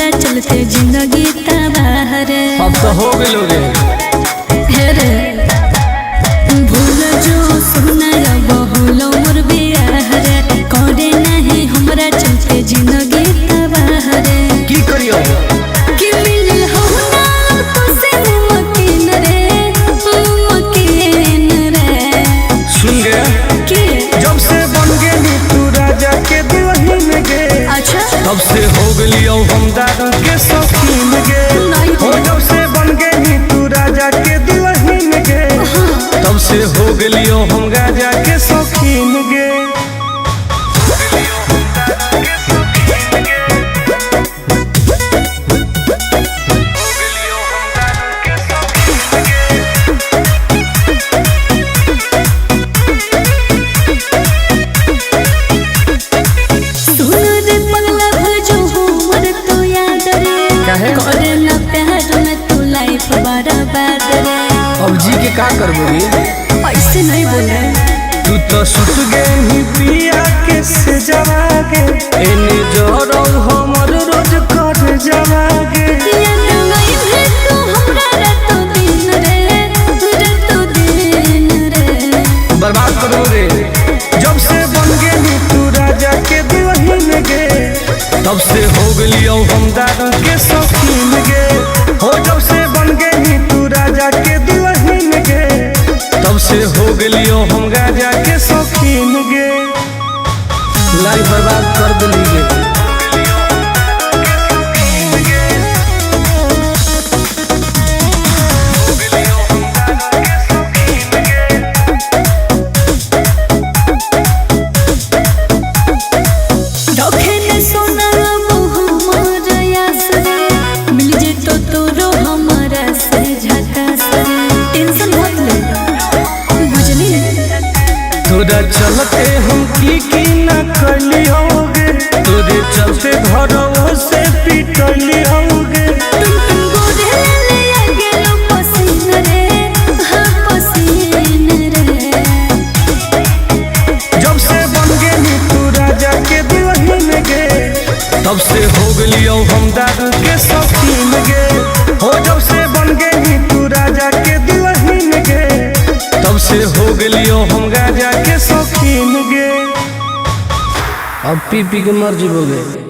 हमरा चलते जिंदगी तबाह रे। अब तो हो गए रे भूल जो सुना बहुल मोर बियाह रे करे नहीं हमरा चलते जिंदगी तबाह रे। की करियो कि मिल हो ना तो से मकीन रे सुन गया कि जब से बन गई तू राजा के दुल्हन गे। अच्छा तब से हो गई हम दारू के शौकीन गे। हो जब से बन गई तू राजा के दुल्हन गे। तब से हो गई हम गाजा के शौकीन गे। करे ना प्यार में तू लाइफ बर्बाद रे। अब जी के का करबोगी ऐसे नहीं बोले तू तो सुत गई पिया के से जवागे एने जरो हमर रोज कर जवागे। बर्बाद करो रे जब से बन गई तू राजा के दुल्हन गे। तब से हो गई हम दारू के शौकीन गे। हो जब से बन गई तू राजा के दुल्हन गे। तब से हो गई हम गाजा के शौकीन गे। लाइफ बर्बाद कर दिली गे। तोरा चलते हम की ना करली होगे। तोरे चलते घरों से पिटली होगे। जब से बन गई तू राजा के दुल्हन गे। तब से हो गई हम दारू के शौकीन गे। हो जब से बन गई तू राजा के दुल्हन गे। तब से हो गई हम गाजा के शौकीन गे। अब पी के मर जीवोगे।